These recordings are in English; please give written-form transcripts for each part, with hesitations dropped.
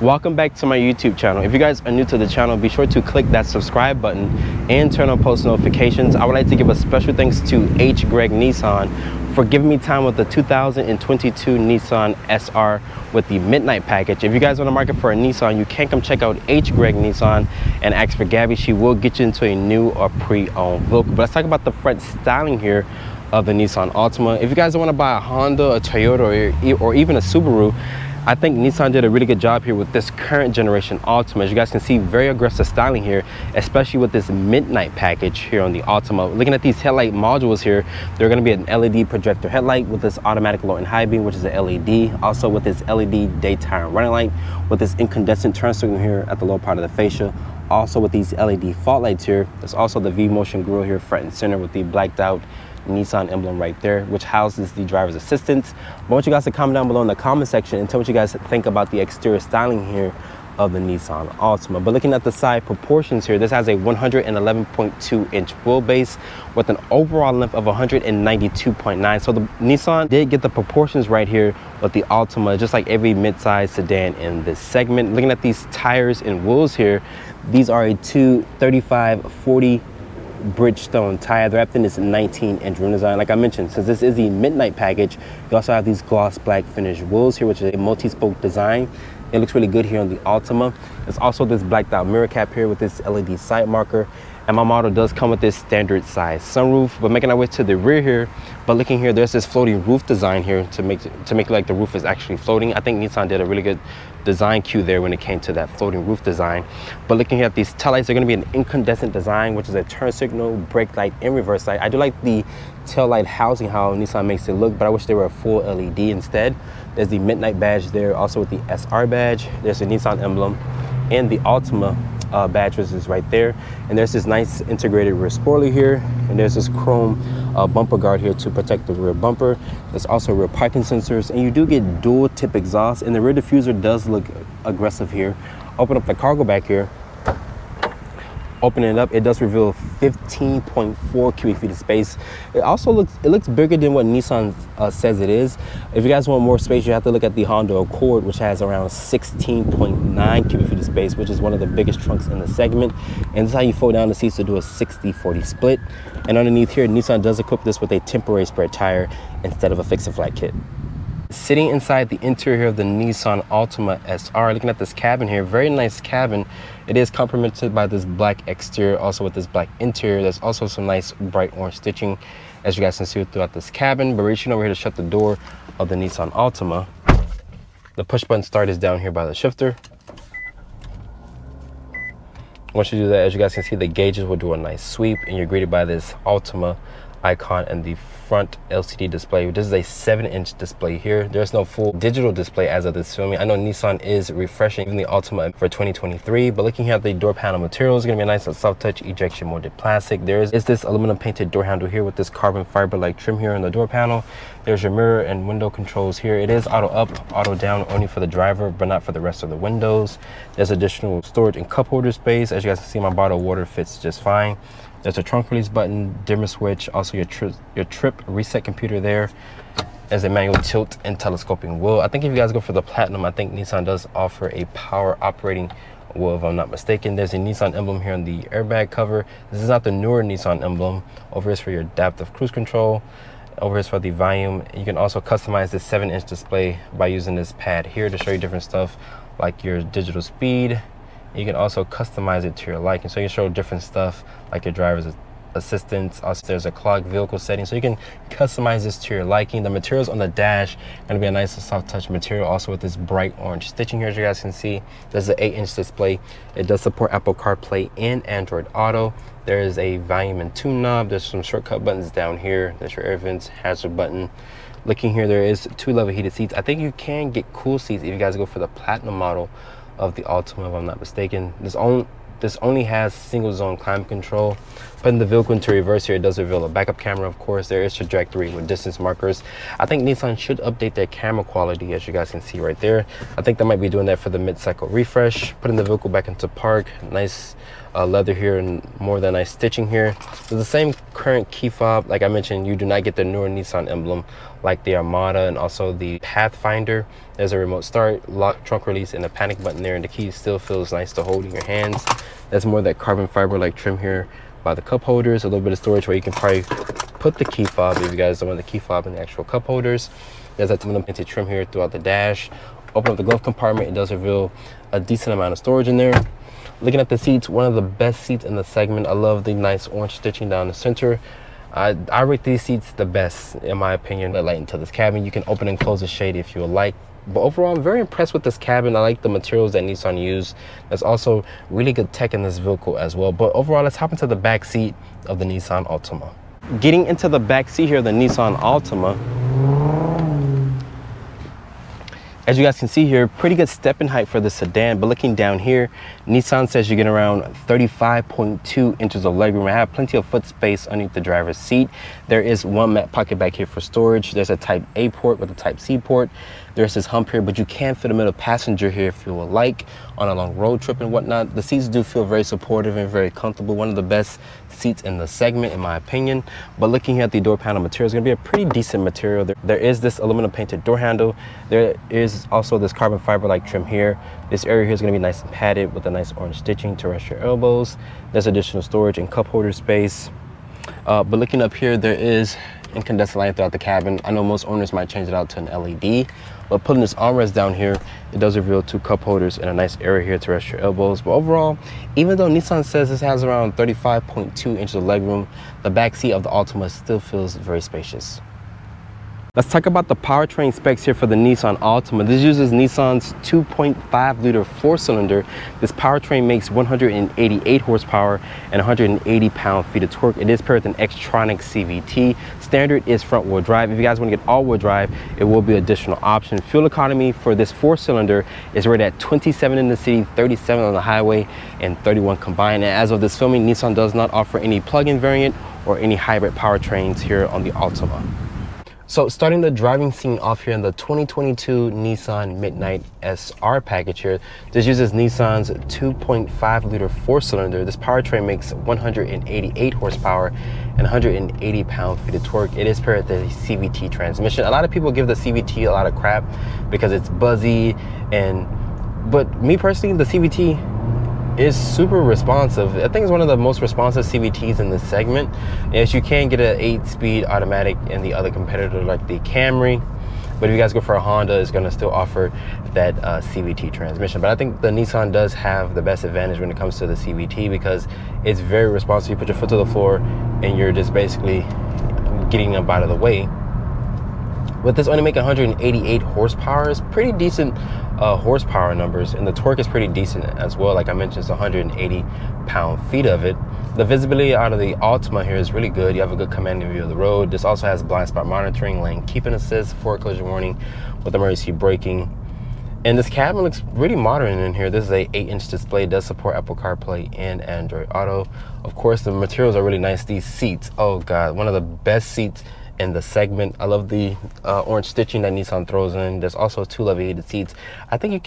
Welcome back to my YouTube channel. If you guys are new to the channel, be sure to click that subscribe button and turn on post notifications. I would like to give a special thanks to HGreg Nissan for giving me time with the 2022 Nissan SR with the midnight package. If you guys are on the market for a Nissan, you can come check out HGreg Nissan and ask for Gaby. She will get you into a new or pre-owned vehicle. But let's talk about the front styling here of the Nissan Altima. If you guys want to buy a Honda, a Toyota, or even a Subaru, I think Nissan did a really good job here with this current generation Altima. As you guys can see, very aggressive styling here, especially with this midnight package here on the Altima. Looking at these headlight modules here, they're going to be an LED projector headlight with this automatic low and high beam, which is an LED. Also with this LED daytime running light, with this incandescent turn signal here at the lower part of the fascia. Also with these LED fog lights here, there's also the V-Motion grille here front and center with the blacked out Nissan emblem right there, which houses the driver's assistance. I want you guys to comment down below in the comment section and tell what you guys think about the exterior styling here of the Nissan Altima. But looking at the side proportions here, this has a 111.2 inch wheelbase with an overall length of 192.9. So the Nissan did get the proportions right here with the Altima, just like every mid-size sedan in this segment. Looking at these tires and wheels here, these are a 235/40 Bridgestone tire. They're wrapped in this 19-inch rim design. Like I mentioned, since this is the midnight package, you also have these gloss black finish wheels here, which is a multi-spoke design. It looks really good here on the Altima. There's also this blacked out mirror cap here with this LED side marker. And my model does come with this standard size sunroof. But making our way to the rear here, but looking here, there's this floating roof design here to make it like the roof is actually floating. I think Nissan did a really good design cue there when it came to that floating roof design. But looking here at these taillights, they're going to be an incandescent design, which is a turn signal, brake light, and reverse light. I do like the tail light housing, how Nissan makes it look, but I wish they were a full LED instead. There's the midnight badge there, also with the SR badge. There's the Nissan emblem and the Altima badge, which is right there. And there's this nice integrated rear spoiler here, and there's this chrome bumper guard here to protect the rear bumper. There's also rear parking sensors, and you do get dual tip exhaust, and the rear diffuser does look aggressive here. Open up the cargo back here. Open it up, it does reveal 15.4 cubic feet of space. It also looks bigger than what Nissan says it is. If you guys want more space, you have to look at the Honda Accord, which has around 16.9 cubic feet of space, which is one of the biggest trunks in the segment. And this is how you fold down the seats to do a 60-40 split. And underneath here, Nissan does equip this with a temporary spare tire instead of a fix-and-flat kit. Sitting inside the interior of the Nissan Altima SR, looking at this cabin here, very nice cabin. It is complemented by this black exterior, also with this black interior. There's also some nice bright orange stitching, as you guys can see throughout this cabin. But reaching over here to shut the door of the Nissan Altima, the push button start is down here by the shifter. Once you do that, as you guys can see, the gauges will do a nice sweep, and you're greeted by this Altima icon and the front LCD display. This is a 7-inch display here. There's no full digital display as of this filming. I know Nissan is refreshing even the Altima for 2023, but looking here at the door panel material, is going to be a nice soft touch ejection molded plastic. There is this aluminum painted door handle here with this carbon fiber like trim here on the door panel. There's your mirror and window controls here. It is auto up, auto down only for the driver, but not for the rest of the windows. There's additional storage and cup holder space. As you guys can see, my bottle of water fits just fine. There's a trunk release button, dimmer switch, also your trip reset computer there. There's a manual tilt and telescoping wheel. I think if you guys go for the Platinum, I think Nissan does offer a power operating wheel, if I'm not mistaken. There's a Nissan emblem here on the airbag cover. This is not the newer Nissan emblem. Over here is for your adaptive cruise control. Over here is for the volume. You can also customize this 7-inch display by using this pad here to show you different stuff like your digital speed. You can also customize it to your liking, so you can show different stuff like your driver's assistance. Also, there's a clock vehicle setting, so you can customize this to your liking. The materials on the dash are going to be a nice soft touch material, also with this bright orange stitching here, as you guys can see. There's an 8-inch display. It does support Apple CarPlay and Android Auto. There is a volume and tune knob. There's some shortcut buttons down here. There's your air vents, hazard button. Looking here, there is 2 level heated seats. I think you can get cool seats if you guys go for the Platinum model of the Altima, if I'm not mistaken. This only has single zone climate control. Putting the vehicle into reverse here, it does reveal a backup camera. Of course, there is trajectory with distance markers. I think Nissan should update their camera quality, as you guys can see right there. I think they might be doing that for the mid-cycle refresh. Putting the vehicle back into park, nice leather here and more than nice stitching here. There's the same current key fob. Like I mentioned, you do not get the newer Nissan emblem like the Armada and also the Pathfinder. There's a remote start, lock, trunk release, and a panic button there, and the key still feels nice to hold in your hands. There's more of that carbon fiber like trim here by the cup holders, a little bit of storage where you can probably put the key fob if you guys don't want the key fob in the actual cup holders. There's a aluminum painted trim here throughout the dash. Open up the glove compartment, it does reveal a decent amount of storage in there. Looking at the seats, one of the best seats in the segment. I love the nice orange stitching down the center. I rate these seats the best in my opinion. Light into this cabin, you can open and close the shade if you would like. But overall, I'm very impressed with this cabin. I like the materials that Nissan used. There's also really good tech in this vehicle as well. But overall, let's hop into the back seat of the Nissan Altima. Getting into the back seat here of the Nissan Altima, as you guys can see here, pretty good step in height for the sedan. But looking down here, Nissan says you get around 35.2 inches of legroom. I have plenty of foot space underneath the driver's seat. There is one mat pocket back here for storage. There's a type A port with a type C port. There's this hump here, but you can fit a middle passenger here if you would like on a long road trip and whatnot. The seats do feel very supportive and very comfortable. One of the best seats in the segment in my opinion. But looking at the door panel material, is going to be a pretty decent material. There is this aluminum painted door handle. There is also this carbon fiber like trim here. This area here is going to be nice and padded with a nice orange stitching to rest your elbows. There's additional storage and cup holder space. But looking up here, there is incandescent light throughout the cabin. I know most owners might change it out to an LED, but putting this armrest down here, it does reveal two cup holders and a nice area here to rest your elbows. But overall, even though Nissan says this has around 35.2 inches of legroom, the back seat of the Altima still feels very spacious. Let's talk about the powertrain specs here for the Nissan Altima. This uses Nissan's 2.5 liter 4-cylinder. This powertrain makes 188 horsepower and 180 pound-feet of torque. It is paired with an Xtronic CVT. Standard is front wheel drive. If you guys want to get all wheel drive, it will be an additional option. Fuel economy for this 4-cylinder is rated at 27 in the city, 37 on the highway, and 31 combined. And as of this filming, Nissan does not offer any plug-in variant or any hybrid powertrains here on the Altima. So starting the driving scene off here in the 2022 Nissan Midnight SR package here, this uses Nissan's 2.5 liter 4-cylinder. This powertrain makes 188 horsepower and 180 pound-feet of torque. It is paired with the CVT transmission. A lot of people give the CVT a lot of crap because it's buzzy, but me personally, the CVT is super responsive. I think it's one of the most responsive CVTs in this segment. Yes, you can get an 8-speed automatic in the other competitor like the Camry, but if you guys go for a Honda, it's going to still offer that CVT transmission. But I think the Nissan does have the best advantage when it comes to the CVT because it's very responsive. You put your foot to the floor and you're just basically getting up out of the way. With this only making 188 horsepower, it's pretty decent horsepower numbers, and the torque is pretty decent as well. Like I mentioned, it's 180 pound-feet of it. The visibility out of the Altima here is really good. You have a good commanding view of the road. This also has blind spot monitoring, lane keeping assist, forward collision warning with emergency braking. And this cabin looks really modern in here. This is a 8-inch display. It does support Apple CarPlay and Android Auto. Of course, the materials are really nice. These seats, oh God, one of the best seats in the segment. I love the orange stitching that Nissan throws in. There's also 2 leather heated seats. I think you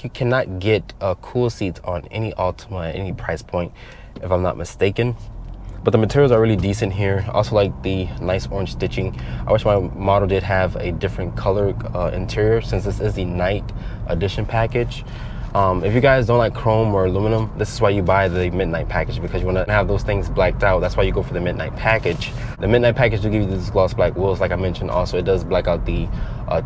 cannot get cool seats on any Altima at any price point, if I'm not mistaken. But the materials are really decent here. Also like the nice orange stitching. I wish my model did have a different color interior, since this is the night edition package. If you guys don't like chrome or aluminum, this is why you buy the midnight package, because you want to have those things blacked out. That's why you go for the midnight package. The midnight package will give you these gloss black wheels, like I mentioned. Also, it does black out the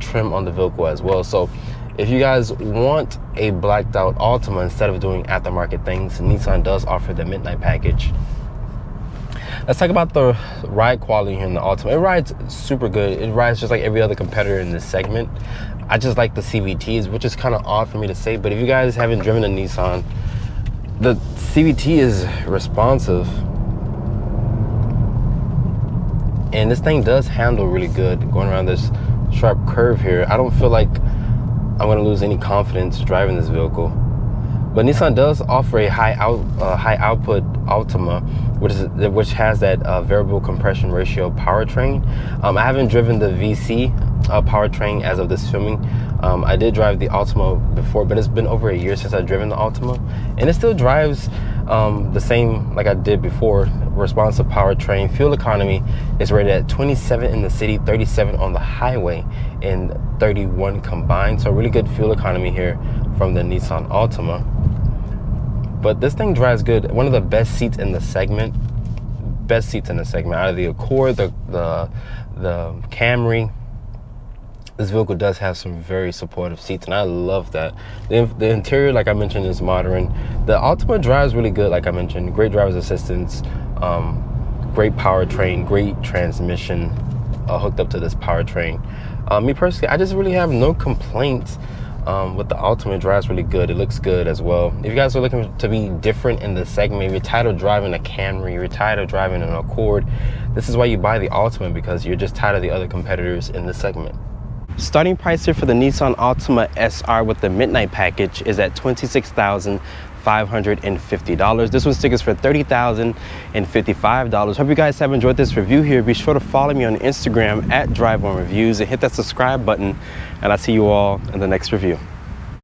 trim on the vehicle as well. So if you guys want a blacked out Altima instead of doing aftermarket things, Nissan does offer the midnight package. Let's talk about the ride quality here in the Altima. It rides super good. It rides just like every other competitor in this segment. I just like the CVTs, which is kind of odd for me to say, but if you guys haven't driven a Nissan, the CVT is responsive. And this thing does handle really good going around this sharp curve here. I don't feel like I'm gonna lose any confidence driving this vehicle. But Nissan does offer a high output Altima, which has that variable compression ratio powertrain. I haven't driven the VC powertrain as of this filming. I did drive the Altima before, but it's been over a year since I've driven the Altima, and it still drives the same like I did before. Responsive powertrain. Fuel economy is rated at 27 in the city, 37 on the highway, and 31 combined. So really good fuel economy here from the Nissan Altima. But this thing drives good. One of the best seats in the segment. Best seats in the segment out of the Accord, the Camry. This vehicle does have some very supportive seats, and I love that. The interior, like I mentioned, is modern. The Altima drives really good, like I mentioned. Great driver's assistance, great powertrain, great transmission hooked up to this powertrain. Me personally, I just really have no complaints with the Altima. It drives really good. It looks good as well. If you guys are looking to be different in the segment, you're tired of driving a Camry, you're tired of driving an Accord, this is why you buy the Altima, because you're just tired of the other competitors in the segment. Starting price here for the Nissan Altima SR with the Midnight Package is at $26,550. This one stickers for $30,055. Hope you guys have enjoyed this review here. Be sure to follow me on Instagram at Drive On Reviews and hit that subscribe button, and I'll see you all in the next review.